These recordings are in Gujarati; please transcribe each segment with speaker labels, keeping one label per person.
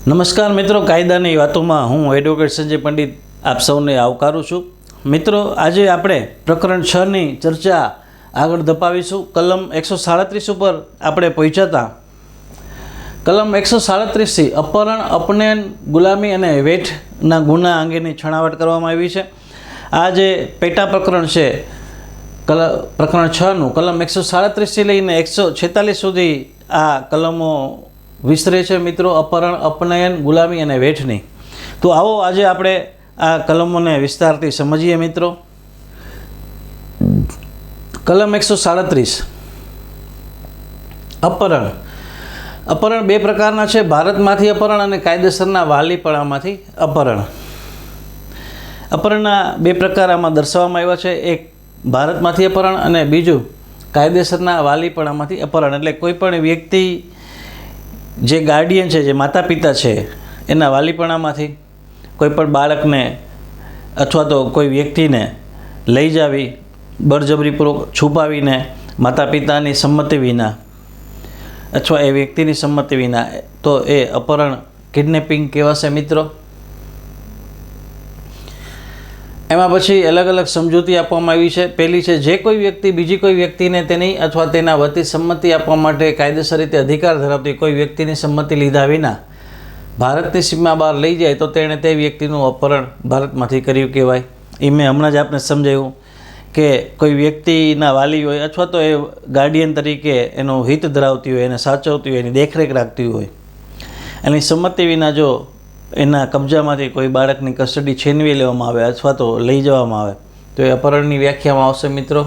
Speaker 1: નમસ્કાર મિત્રો, કાયદાની વાતોમાં હું એડવોકેટ સંજય પંડિત આપ સૌને આવકારું છું। મિત્રો, આજે આપણે પ્રકરણ 6ની ચર્ચા આગળ ધપાવીશું। કલમ 137 ઉપર આપણે પહોંચ્યા હતા। કલમ 137થી અપહરણ, અપનયન, ગુલામી અને વેઠના ગુના અંગેની છણાવટ કરવામાં આવી છે। આ જે પેટા પ્રકરણ છે પ્રકરણ 6નું કલમ 137થી લઈને 146 સુધી આ કલમો વિસ્તરે છે મિત્રો, અપહરણ, અપનયન, ગુલામી અને વેઠની। તો આવો આજે આપણે આ કલમોને વિસ્તારથી સમજીએ મિત્રો। કલમ 137 અપહરણ। અપહરણ બે પ્રકારના છે, ભારતમાંથી અપહરણ અને કાયદેસરના વાલીપણામાંથી અપહરણ। અપહરણના બે પ્રકાર આમાં દર્શાવવામાં આવ્યા છે, એક ભારતમાંથી અપહરણ અને બીજું કાયદેસરના વાલીપણામાંથી અપહરણ। એટલે કોઈ પણ વ્યક્તિ જે ગાર્ડિયન છે, જે માતા પિતા છે, એના વાલીપણામાંથી કોઈ પણ બાળકને અથવા તો કોઈ વ્યક્તિને લઈ જાવી બળજબરીપૂર્વક છુપાવીને માતા પિતાની સંમતિ વિના અથવા એ વ્યક્તિની સંમતિ વિના, તો એ અપહરણ, કિડનેપિંગ કહેવાશે મિત્રો। એમાં પછી અલગ અલગ સમજૂતી આપવામાં આવી છે। પહેલી છે, જે કોઈ વ્યક્તિ બીજી કોઈ વ્યક્તિને તેની અથવા તેના વતી સંમતિ આપવા માટે કાયદેસર રીતે અધિકાર ધરાવતી કોઈ વ્યક્તિની સંમતિ લીધા વિના ભારતની સીમા બહાર લઈ જાય તો તેણે તે વ્યક્તિનું અપહરણ ભારતમાંથી કર્યું કહેવાય। એ મેં હમણાં જ આપને સમજાવ્યું કે કોઈ વ્યક્તિના વાલી હોય અથવા તો એ ગાર્ડિયન તરીકે એનું હિત ધરાવતી હોય, એને સાચવતી હોય, એની દેખરેખ રાખતી હોય, એની સંમતિ વિના જો એના કબજામાંથી કોઈ બાળકની કસ્ટડી છીનવી લેવામાં આવે અથવા તો લઈ જવામાં આવે તો એ અપહરણની વ્યાખ્યામાં આવશે મિત્રો।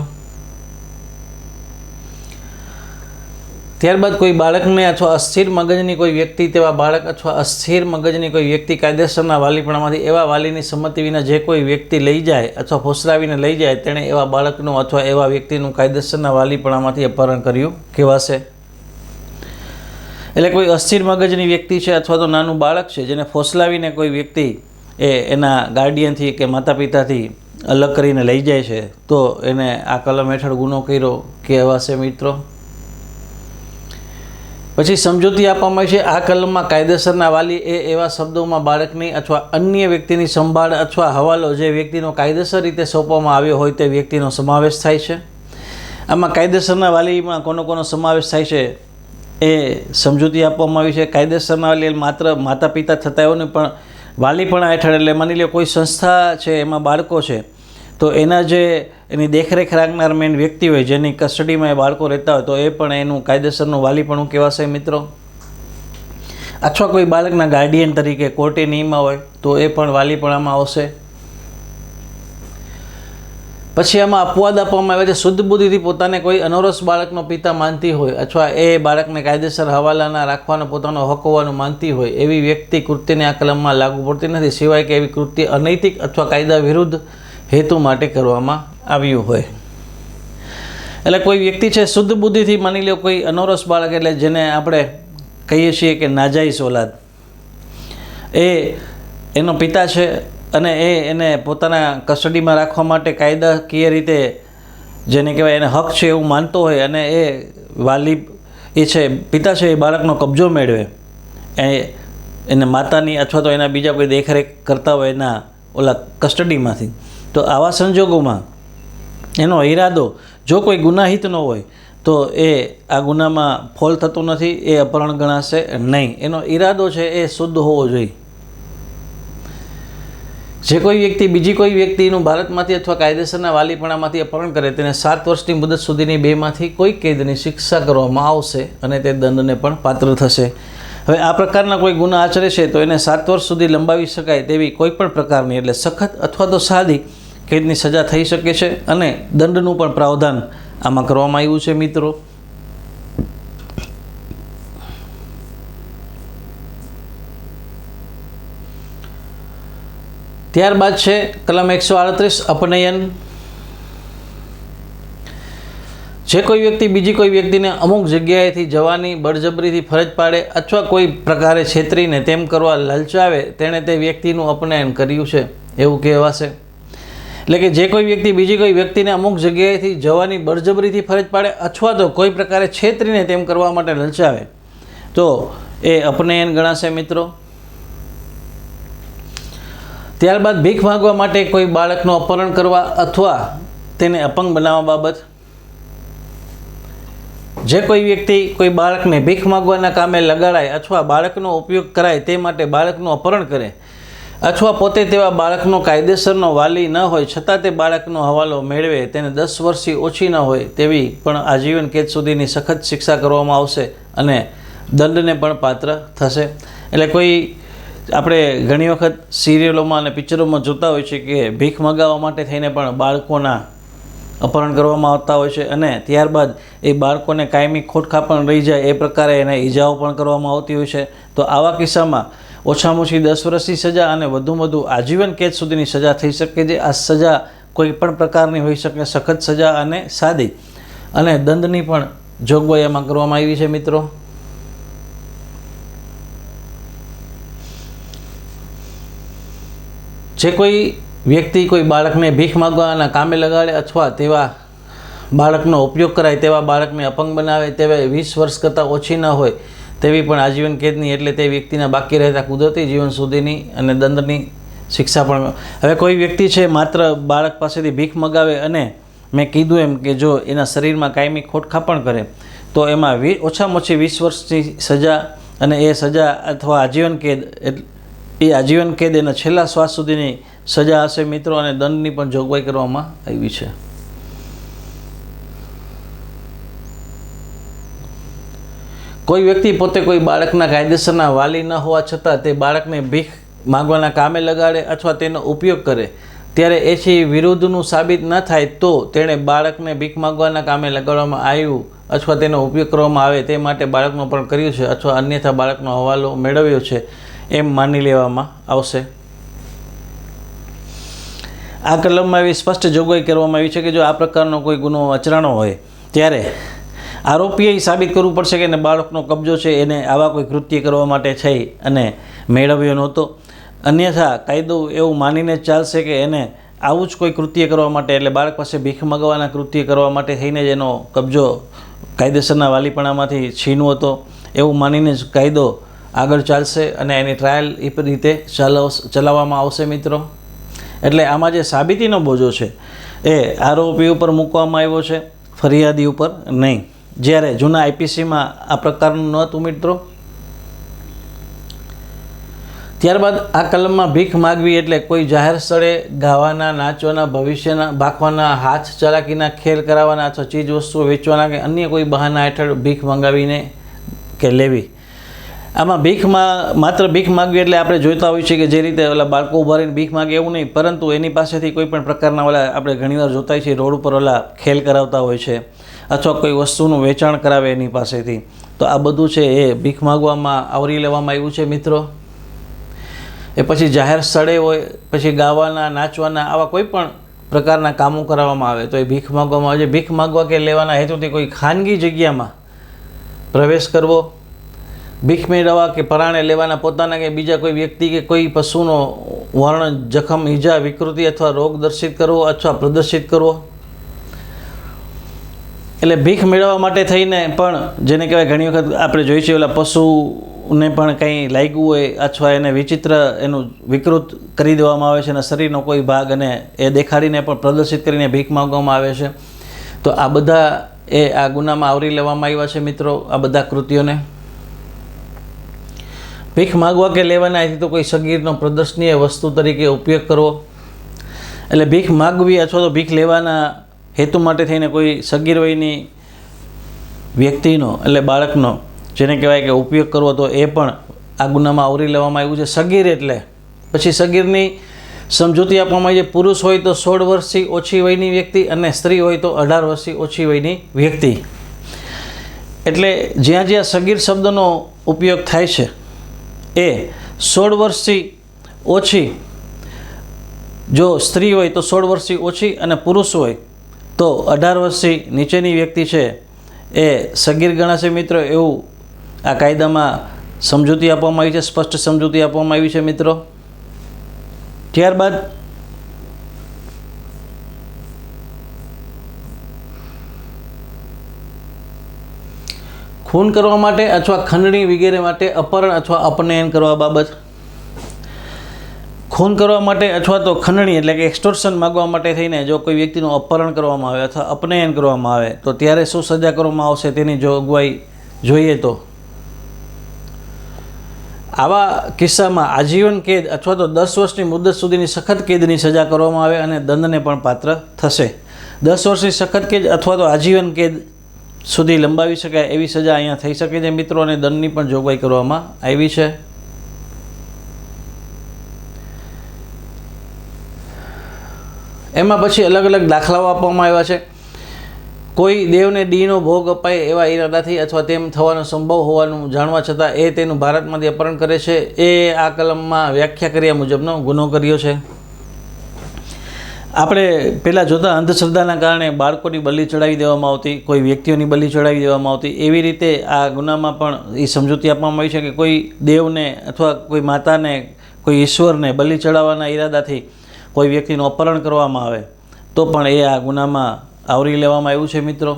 Speaker 1: ત્યારબાદ કોઈ બાળકને અથવા અસ્થિર મગજની કોઈ વ્યક્તિ, તેવા બાળક અથવા અસ્થિર મગજની કોઈ વ્યક્તિ કાયદેસરના વાલીપણામાંથી એવા વાલીની સંમતિ વિના જે કોઈ વ્યક્તિ લઈ જાય અથવા ફોસલાવીને લઈ જાય, તેણે એવા બાળકનું અથવા એવા વ્યક્તિનું કાયદેસરના વાલીપણામાંથી અપહરણ કર્યું કહેવાશે। એટલે કોઈ અસ્થિર મગજની વ્યક્તિ છે અથવા તો નાનું બાળક છે જેને ફોસલાવીને કોઈ વ્યક્તિ એના ગાર્ડિયનથી કે માતા પિતાથી અલગ કરીને લઈ જાય છે તો એને આ કલમ હેઠળ ગુનો કર્યો કહેવાશે મિત્રો। પછી સમજૂતી આપવામાં આવી છે, આ કલમમાં કાયદેસરના વાલી એ એવા શબ્દોમાં બાળકની અથવા અન્ય વ્યક્તિની સંભાળ અથવા હવાલો જે વ્યક્તિનો કાયદેસર રીતે સોંપવામાં આવ્યો હોય તે વ્યક્તિનો સમાવેશ થાય છે। આમાં કાયદેસરના વાલીમાં કોનો સમાવેશ થાય છે એ સમજૂતી આપવામાં આવી છે। કાયદેસરના વાલી માત્ર માતા પિતા થતા એવું નહીં, પણ વાલીપણા હેઠળ, એટલે માની લો કોઈ સંસ્થા છે, એમાં બાળકો છે, તો એના જે એની દેખરેખ રાખનાર મેન વ્યક્તિ હોય, જેની કસ્ટડીમાં એ બાળકો રહેતા હોય, તો એ પણ એનું કાયદેસરનું વાલીપણું કહેવાશે મિત્રો। અથવા કોઈ બાળકના ગાર્ડિયન તરીકે કોર્ટે નિયમમાં હોય તો એ પણ વાલીપણામાં આવશે। પછી આમાં અપવાદ આપવામાં આવે છે, શુદ્ધ બુદ્ધિથી પોતાને કોઈ અનોરસ બાળકનો પિતા માનતી હોય અથવા એ બાળકને કાયદેસર હવાલાના રાખવાનો પોતાનો હક હોવાનું માનતી હોય એવી વ્યક્તિ કૃત્યને આ કલમમાં લાગુ પડતી નથી, સિવાય કે એવી કૃત્ય અનૈતિક અથવા કાયદા વિરુદ્ધ હેતુ માટે કરવામાં આવ્યું હોય। એટલે કોઈ વ્યક્તિ છે શુદ્ધ બુદ્ધિથી, માની લો કોઈ અનોરસ બાળક, એટલે જેને આપણે કહીએ છીએ કે નાજાયઝ ઓલાદ, એનો પિતા છે અને એને પોતાના કસ્ટડીમાં રાખવા માટે કાયદાકીય રીતે જેને કહેવાય એને હક છે એવું માનતો હોય અને એ વાલી છે, પિતા છે, એ બાળકનો કબજો મેળવે એને માતાની અથવા તો એના બીજા કોઈ દેખરેખ કરતા હોય એના ઓલા કસ્ટડીમાંથી, તો આવા સંજોગોમાં એનો ઈરાદો જો કોઈ ગુનાહિત ન હોય તો એ આ ગુનામાં ફોલ થતો નથી, એ અપહરણ ગણાશે નહીં। એનો ઈરાદો છે એ શુદ્ધ હોવો જોઈએ। જે કોઈ વ્યક્તિ બીજી કોઈ વ્યક્તિનું ભારતમાંથી અથવા કાયદેસરના વાલીપણામાંથી અપહરણ કરે તેને 7 વર્ષની મુદત સુધીની બેમાંથી કોઈ કેદની શિક્ષા કરવામાં આવશે અને તે દંડને પણ પાત્ર થશે। હવે આ પ્રકારના કોઈ ગુના આચરે છે તો એને 7 વર્ષ સુધી લંબાવી શકાય તેવી કોઈ પણ પ્રકારની, એટલે સખત અથવા તો સાદી કેદની સજા થઈ શકે છે અને દંડનું પણ પ્રાવધાન આમાં કરવામાં આવ્યું છે મિત્રો। ત્યારબાદ છે કલમ 138 અપનયન। જે કોઈ વ્યક્તિ બીજી કોઈ વ્યક્તિને અમુક જગ્યાએથી જવાની બળજબરીથી ફરજ પાડે અથવા કોઈ પ્રકારે છેતરીને તેમ કરવા લલચાવે, તેણે તે વ્યક્તિનું અપનયન કર્યું છે એવું કહેવાશે। એટલે કે જે કોઈ વ્યક્તિ બીજી કોઈ વ્યક્તિને અમુક જગ્યાએથી જવાની બળજબરીથી ફરજ પાડે અથવા તો કોઈ પ્રકારે છેતરીને તેમ કરવા માટે લલચાવે તો એ અપનયન ગણાશે મિત્રો। ત્યારબાદ ભીખ માંગવા માટે કોઈ બાળકનું અપહરણ કરવા અથવા તેને અપંગ બનાવવા બાબત. જે કોઈ વ્યક્તિ કોઈ બાળકને ભીખ માંગવાના કામે લગાડાય અથવા બાળકનો ઉપયોગ કરાય તે માટે બાળકનું અપહરણ કરે અથવા પોતે તેવા બાળકનો કાયદેસરનો વાલી ન હોય છતાં તે બાળકનો હવાલો મેળવે તેને 10 વર્ષથી ઓછી ન હોય તેવી પણ આજીવન કેદ સુધીની સખત શિક્ષા કરવામાં આવશે અને દંડને પણ પાત્ર થશે. એટલે કોઈ આપણે ઘણી વખત સિરિયલોમાં અને પિક્ચરોમાં જોતા હોય છે કે ભીખ મગાવવા માટે થઈને પણ બાળકોના અપહરણ કરવામાં આવતા હોય છે અને ત્યારબાદ એ બાળકોને કાયમી ખોટખાપણ રહી જાય એ પ્રકારે એને ઈજાઓ પણ કરવામાં આવતી હોય છે. તો આવા કિસ્સામાં ઓછામાં ઓછી 10 વર્ષની સજા અને વધુમાં વધુ આજીવન કેદ સુધીની સજા થઈ શકે છે. આ સજા કોઈ પણ પ્રકારની હોઈ શકે, સખત સજા અને સાદી, અને દંડની પણ જોગવાઈ એમાં કરવામાં આવી છે મિત્રો. જે કોઈ વ્યક્તિ કોઈ બાળકને ભીખ માગવાના કામે લગાડે અથવા તેવા બાળકનો ઉપયોગ કરાય, તેવા બાળકને અપંગ બનાવે, તેવા 20 વર્ષ કરતાં ઓછી ન હોય તેવી પણ આજીવન કેદની એટલે તે વ્યક્તિના બાકી રહેતા કુદરતી જીવન સુધીની અને દંડની શિક્ષા પણ. હવે કોઈ વ્યક્તિ છે માત્ર બાળક પાસેથી ભીખ મગાવે અને મેં કીધું એમ કે જો એના શરીરમાં કાયમી ખોટખાપણ કરે તો એમાં ઓછામાં ઓછી 20 વર્ષની સજા અને એ સજા અથવા આજીવન કેદ, એ આજીવન કેદ એના છેલ્લા શ્વાસ સુધીની સજા હશે મિત્રો, અને દંડની પણ જોગવાઈ કરવામાં આવી છે. કોઈ વ્યક્તિ પોતે કોઈ બાળકના કાયદેસરના વાલી ન હોવા છતાં તે બાળકને ભીખ માંગવાના કામે લગાડે અથવા તેનો ઉપયોગ કરે ત્યારે એથી વિરુદ્ધનું સાબિત ન થાય તો તેણે બાળકને ભીખ માંગવાના કામે લગાડવામાં આવ્યું અથવા તેનો ઉપયોગ કરવામાં આવે તે માટે બાળકનું અપહરણ કર્યું છે અથવા અન્યથા બાળકનો હવાલો મેળવ્યો છે એમ માની લેવામાં આવશે. આ કલમમાં એવી સ્પષ્ટ જોગવાઈ કરવામાં આવી છે કે જો આ પ્રકારનો કોઈ ગુનો અચરાણો હોય ત્યારે આરોપીએ સાબિત કરવું પડશે કે બાળકનો કબજો છે એને આવા કોઈ કૃત્ય કરવા માટે થઈ અને મેળવ્યો નહોતો. અન્યથા કાયદો એવું માનીને જ ચાલશે કે એને આવું જ કોઈ કૃત્ય કરવા માટે, એટલે બાળક પાસે ભીખ મગાવવાના કૃત્ય કરવા માટે થઈને જ એનો કબજો કાયદેસરના વાલીપણામાંથી છીનવો હતો એવું માનીને જ કાયદો આગળ ચાલશે અને એની ટ્રાયલ એ રીતે ચલાવવામાં આવશે મિત્રો. એટલે આમાં જે સાબિતીનો બોજો છે એ આરોપી ઉપર મૂકવામાં આવ્યો છે, ફરિયાદી ઉપર નહીં. જ્યારે જૂના આઈપીસીમાં આ પ્રકારનું નહોતું મિત્રો. ત્યારબાદ આ કલમમાં ભીખ માગવી એટલે કોઈ જાહેર સ્થળે ગાવાના, નાચવાના, ભવિષ્યના ભાખવાના, હાથ ચલાકીના ખેલ કરાવવાના અથવા ચીજ વસ્તુઓ વેચવાના કે અન્ય કોઈ બહાના હેઠળ ભીખ મંગાવીને કે લેવી. આમાં ભીખમાં માત્ર ભીખ માગવી એટલે આપણે જોઈતા હોઈએ છીએ કે જે રીતે ઓલા બાળકો ઉભા રહીને ભીખ માગે એવું નહીં, પરંતુ એની પાસેથી કોઈ પણ પ્રકારના ઓલા આપણે ઘણીવાર જોતા હોઈએ છીએ રોડ ઉપર ઓલા ખેલ કરાવતા હોય છે અથવા કોઈ વસ્તુનું વેચાણ કરાવે એની પાસેથી. તો આ બધું છે એ ભીખ માગવામાં આવરી લેવામાં આવ્યું છે મિત્રો. એ પછી જાહેર સ્થળે હોય, પછી ગાવાના, નાચવાના, આવા કોઈ પણ પ્રકારના કામો કરાવવામાં આવે તો એ ભીખ માગવામાં આવે છે. ભીખ માગવા કે લેવાના હેતુથી કોઈ ખાનગી જગ્યામાં પ્રવેશ કરવો, ભીખ મેળવવા કે પરાણે લેવાના પોતાના કે બીજા કોઈ વ્યક્તિ કે કોઈ પશુનો વર્ણ, જખમ, ઈજા, વિકૃતિ અથવા રોગ દર્શિત કરવો અથવા પ્રદર્શિત કરવો. એટલે ભીખ મેળવવા માટે થઈને પણ જેને કહેવાય ઘણી વખત આપણે જોઈએ છીએ ઓલા પશુને પણ કંઈ લાગ્યું હોય અથવા એને વિચિત્ર એનું વિકૃત કરી દેવામાં આવે છે અને શરીરનો કોઈ ભાગ અને એ દેખાડીને પણ પ્રદર્શિત કરીને ભીખ માંગવામાં આવે છે. તો આ બધા આ ગુનામાં આવરી લેવામાં આવ્યા છે મિત્રો, આ બધા કૃત્યોને. ભીખ માગવા કે લેવાના એથી તો કોઈ સગીરનો પ્રદર્શનીય વસ્તુ તરીકે ઉપયોગ કરવો. એટલે ભીખ માગવી અથવા તો ભીખ લેવાના હેતુ માટે થઈને કોઈ સગીર વયની વ્યક્તિનો એટલે બાળકનો જેને કહેવાય કે ઉપયોગ કરવો તો એ પણ આ ગુનામાં આવરી લેવામાં આવ્યું છે. સગીર એટલે પછી સગીરની સમજૂતી આપવામાં આવી છે. પુરુષ હોય તો 16 વર્ષથી ઓછી વયની વ્યક્તિ અને સ્ત્રી હોય તો 18 વર્ષથી ઓછી વયની વ્યક્તિ. એટલે જ્યાં જ્યાં સગીર શબ્દનો ઉપયોગ થાય છે એ 16 વર્ષથી ઓછી, જો સ્ત્રી હોય તો 16 વર્ષથી ઓછી અને પુરુષ હોય તો 18 વર્ષથી નીચેની વ્યક્તિ છે એ સગીર ગણાશે મિત્રો. એવું આ કાયદામાં સમજૂતી આપવામાં આવી છે, સ્પષ્ટ સમજૂતી આપવામાં આવી છે મિત્રો. ત્યારબાદ ખૂન કરવા માટે અથવા ખંડણી વગેરે માટે અપહરણ અથવા અપનયન કરવા બાબત. ખૂન કરવા માટે અથવા તો ખંડણી એટલે કે એક્સટોર્શન માગવા માટે થઈને જો કોઈ વ્યક્તિનું અપહરણ કરવામાં આવે અથવા અપનયન કરવામાં આવે તો ત્યારે શું સજા કરવામાં આવશે તેની જોગવાઈ જોઈએ તો આવા કિસ્સામાં આજીવન કેદ અથવા તો 10 વર્ષની મુદત સુધીની સખત કેદની સજા કરવામાં આવે અને દંડને પણ પાત્ર થશે. 10 વર્ષની સખત કેદ અથવા તો આજીવન કેદ સુધી લંબાવી શકાય એવી સજા અહીંયા થઈ શકે છે મિત્રો, અને દંડની પણ જોગવાઈ કરવામાં આવી છે. એમાં પછી અલગ અલગ દાખલાઓ આપવામાં આવ્યા છે. કોઈ દેવને ડીનો ભોગ અપાય એવા ઈરાદાથી અથવા તેમ થવાનો સંભવ હોવાનું જાણવા છતાં એ તેનું ભારતમાંથી અપહરણ કરે છે, એ આ કલમમાં વ્યાખ્યા કર્યા મુજબનો ગુનો કર્યો છે. આપણે પહેલાં જોતા અંધશ્રદ્ધાના કારણે બાળકોની બલી ચડાવી દેવામાં આવતી, કોઈ વ્યક્તિઓની બલી ચડાવી દેવામાં આવતી, એવી રીતે આ ગુનામાં પણ એ સમજૂતી આપવામાં આવી છે કે કોઈ દેવને અથવા કોઈ માતાને, કોઈ ઈશ્વરને બલી ચડાવવાના ઈરાદાથી કોઈ વ્યક્તિનું અપહરણ કરવામાં આવે તો પણ એ આ ગુનામાં આવરી લેવામાં આવ્યું છે મિત્રો.